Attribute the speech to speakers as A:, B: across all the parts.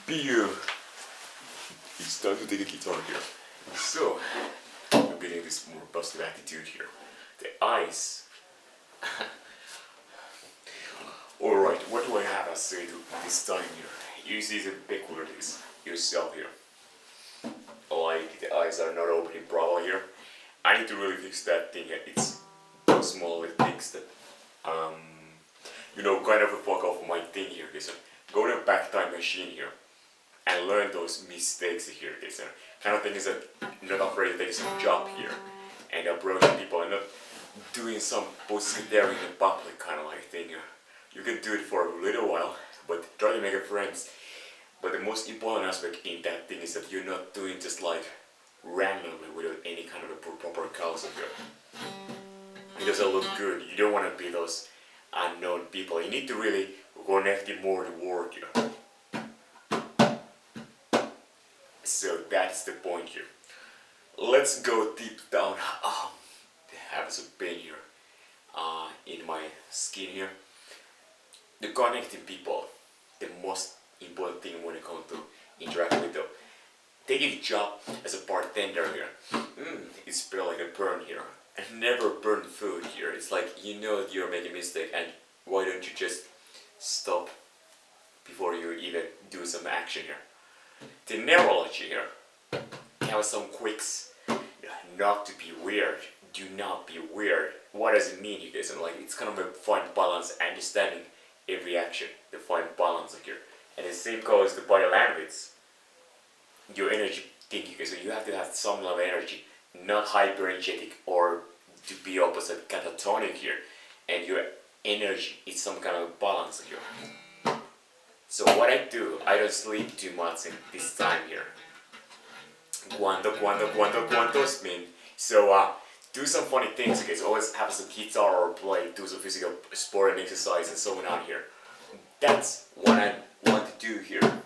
A: beer. It's time to take a guitar here. So, I'm getting this more positive attitude here. The ice. Alright, what do I have to say to this time here? You see the peculiarities yourself here. Like the eyes are not opening properly here. I need to really fix that thing. It's those small little things that kind of a fuck off my thing here. So go to a back time machine here and learn those mistakes here. So kind of thing is that you're not afraid to take some job here and approaching people and not doing some posterior in public kind of like thing. You can do it for a little while, but try to make a friends. But the most important aspect in that thing is that you're not doing just like randomly without any kind of a proper cause here. It doesn't look good. You don't want to be those unknown people. You need to really connect it more to work here. So that's the point here. Let's go deep down. I have some pain here in my skin here. The connecting people, the most important thing when it comes to interacting with them. Taking a job as a bartender here, it's better like a burn here. And never burn food here. It's like that you're making a mistake, and why don't you just stop before you even do some action here. The neurology here, have some quicks. Not to be weird. Do not be weird. What does it mean, you guys? And like it's kind of a fine balance, understanding every action, the fine balance here. And the same goes to body language. Your energy thinking, so you have to have some level of energy, not hyper-energetic or to be opposite catatonic here. And your energy is some kind of balance here. So what I do, I don't sleep too much in this time here. Cuantos mean. So do some funny things, okay? So always have some guitar or play, do some physical sport and exercise and so on here. That's what I want to do here.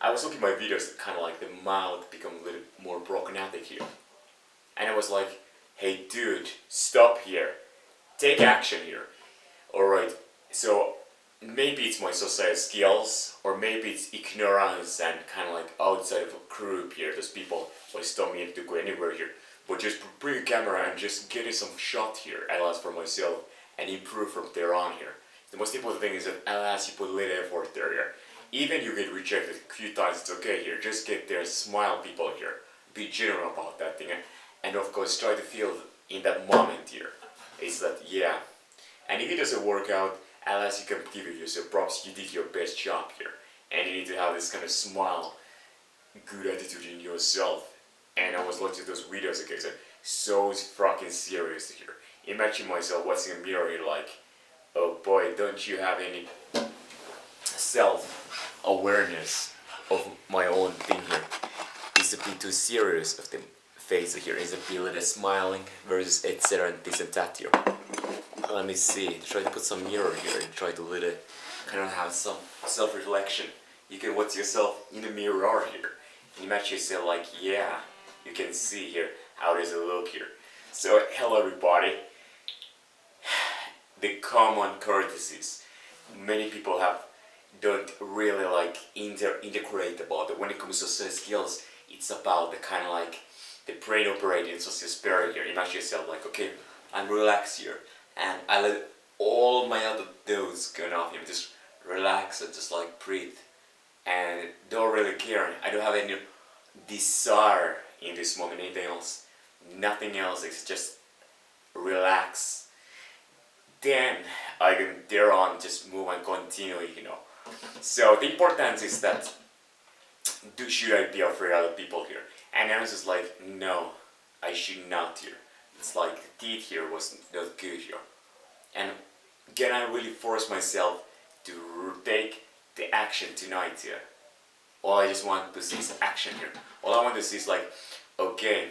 A: I was looking at my videos, kind of like the mouth become a little more brokenatic here. And I was like, hey dude, stop here. Take action here. Alright, so maybe it's my social skills, or maybe it's ignorance and kind of like outside of a group here. Those people always tell me to go anywhere here. But just bring a camera and just get it some shot here, I'll ask for myself, and improve from there on here. The most important thing is that I'll ask you put a little effort there here. Even you get rejected a few times, it's okay here. Just get there, smile people here. Be general about that thing. And of course, try to feel in that moment here. It's that, yeah. And if it doesn't work out, I'll ask you can give yourself props. You did your best job here. And you need to have this kind of smile, good attitude in yourself. And I was watching those videos again, so fucking serious here. Imagine myself watching a mirror here like, oh boy, don't you have any self-awareness of my own thing here. It's a bit too serious of the face here. It's a bit little smiling versus etc. and this and that here. Let me see, try to put some mirror here and try to little kind of have some self-reflection. You can watch yourself in the mirror here. Imagine yourself like, yeah, you can see here how does it look here. So hello everybody. The common courtesies many people don't really like integrate about it. When it comes to social skills, it's about the kind of like the brain operating social spirit here. Imagine yourself like, okay, I'm relaxed here and I let all my other thoughts go off here. Just relax and just like breathe and don't really care. I don't have any desire in this moment, anything else, nothing else. It's just relax. Then I can there on just move and continue, So the importance is that should I be afraid of other people here? And I was just like, no, I should not here. It's like the deed here was not good here. And again, I really forced myself to take the action tonight here. All I just want to see is action here. All I want to see is like, okay,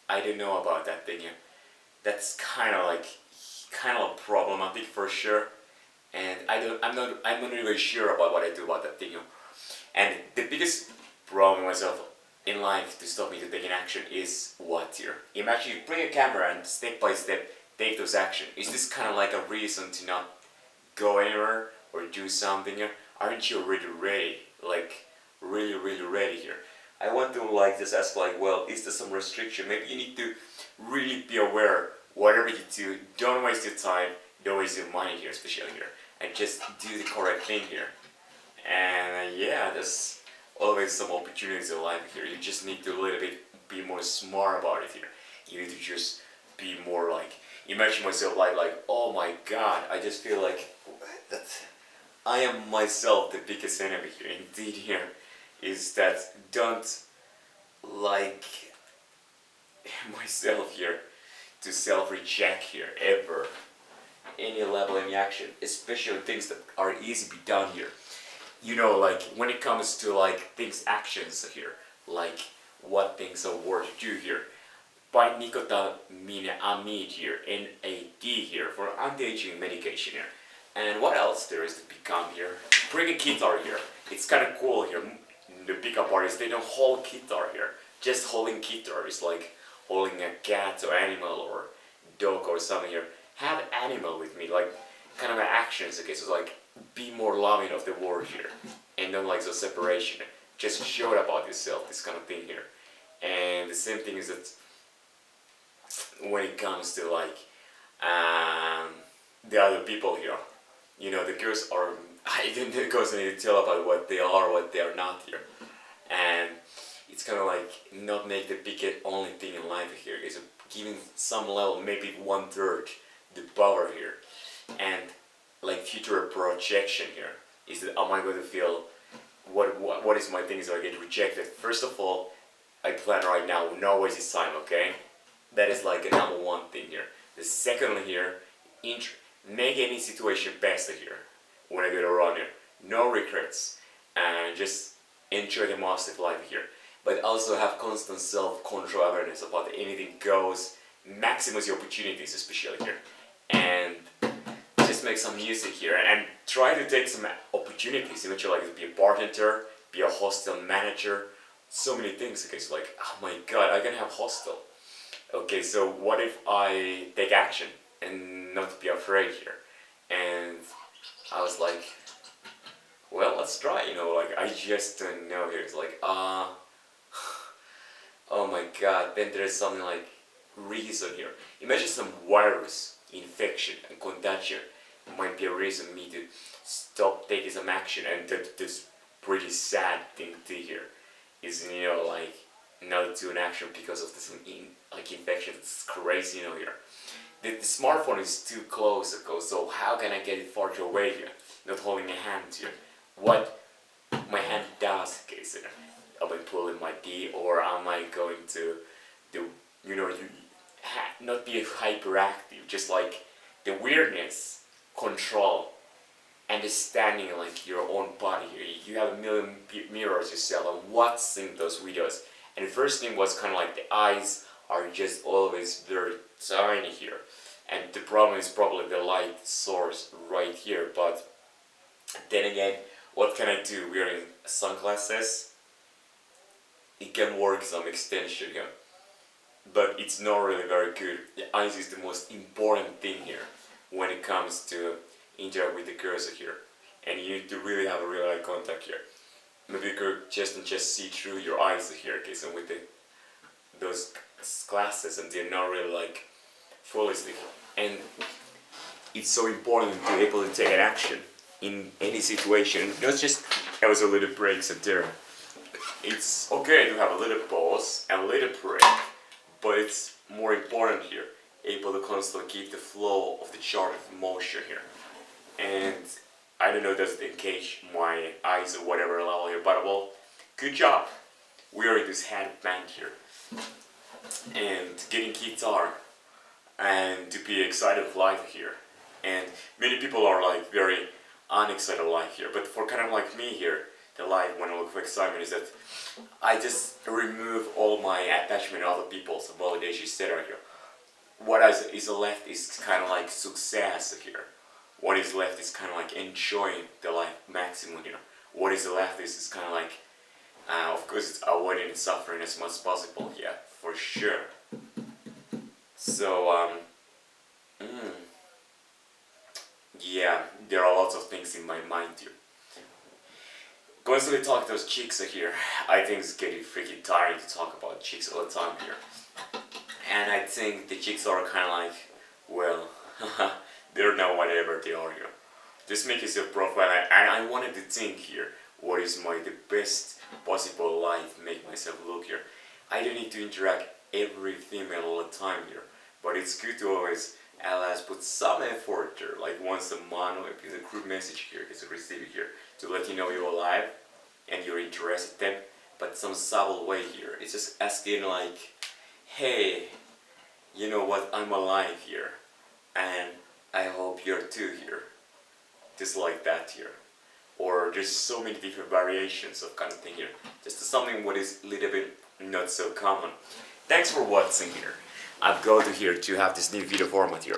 A: I don't know about that thing here. That's kind of problematic for sure. And I'm not really sure about what I do about that thing. And the biggest problem myself in life to stop me to taking action is what here? Imagine you bring a camera and step by step take those action. Is this kind of like a reason to not go anywhere or do something here? Aren't you already ready? Like really ready here. I want to like just ask like, well, is there some restriction? Maybe you need to really be aware. Whatever you do, don't waste your time, don't waste your money here, especially here, and just do the correct thing here. And yeah, there's always some opportunities in life here. You just need to a little bit be more smart about it here. You need to just be more like, imagine myself like oh my god, I just feel like that I am myself the biggest enemy here. Indeed, here is that don't like myself here to self-reject here ever any level, any action, especially things that are easy to be done here. You know, like when it comes to like things, actions here, like what things are worth to do here. Buy nicotinamide amide here, NAD here, for anti-aging medication here. And what else there is to become here? Bring a guitar here. It's kind of cool here. The pickup artists, they don't hold guitar here. Just holding guitar is like holding a cat or animal or dog or something here. Have animal with me, like kind of actions. Okay, so like be more loving of the world here, and don't like the separation. Just show it about yourself, this kind of thing here. And the same thing is that when it comes to like the other people here, you know, the girls are, I didn't constantly tell about what they are, what they are not here. And it's kind of like not make the big only thing in life here, is giving some level, maybe 1/3 the power here. And like future projection here is that, am I going to feel what is my thing is I get rejected? First of all, I plan right now, no waste his time, okay? That is like a number one thing here. The second here, make any situation best here when I get around here. No regrets, and just enjoy the most of life here. But also have constant self-control awareness about anything goes, maximize your opportunities especially here. And just make some music here and try to take some opportunities. Eventually, like be a bartender, be a hostel manager, so many things. Okay, so like, oh my god, I can have hostel. Okay, so what if I take action and not be afraid here? And I was like, well, let's try, you know, like I just don't know here. It's like, oh my god, then there's something like reason here. Imagine some virus infection and contagion might be a reason me to stop taking some action, and that's pretty sad thing to hear is, you know, like not do an action because of this infection. It's crazy, you know, here. The smartphone is too close, so how can I get it farther away here? Not holding a hand here. What my hand does, okay, so am I pulling my D, or am I going to do, you know, not be hyperactive, just like the weirdness, control, understanding like your own body here. You have a million mirrors yourself and watching those videos. And the first thing was kind of like the eyes are just always very tiny here. And the problem is probably the light source right here. But then again, what can I do? Wearing sunglasses, it can work some extension here. But it's not really very good. The eyes is the most important thing here when it comes to interact with the cursor here. And you need to really have a real eye contact here. Maybe you could just see through your eyes here, okay, so with those glasses, and they're not really like fully sticky. And it's so important to be able to take an action in any situation, not just have a little breaks at there. It's okay to have a little pause and a little break, but it's more important here, able to constantly keep the flow of the chart of motion here. And I don't know, does it engage my eyes or whatever level here, but well, good job. We are in this headband here. And getting guitar and to be excited of life here. And many people are like very unexcited of life here, but for kind of like me here, the life when I look for excitement is that I just remove all my attachment to other people's validation, etc. here. What is left is kind of like success here. What is left is kind of like enjoying the life maximum here. What is left is kind of like, of course, it's avoiding suffering as much as possible, yeah, for sure. So, yeah, there are lots of things in my mind here. constantly talk to those chicks here. I think it's getting freaking tiring to talk about chicks all the time here. And I think the chicks are kind of like, well, they're not whatever they are here. Just make yourself profile, and I wanted to think here, what is the best possible life, make myself look here. I don't need to interact every female all the time here, but it's good to always alas put some effort there, like once a month or in a group message here, is received here, to let you know you're alive and you're interested in them, but some subtle way here. It's just asking like, hey, you know what, I'm alive here, and I hope you're too here. Just like that here. Or there's so many different variations of kind of thing here. Just something what is a little bit not so common. Thanks for watching here. I've got to here to have this new video format here.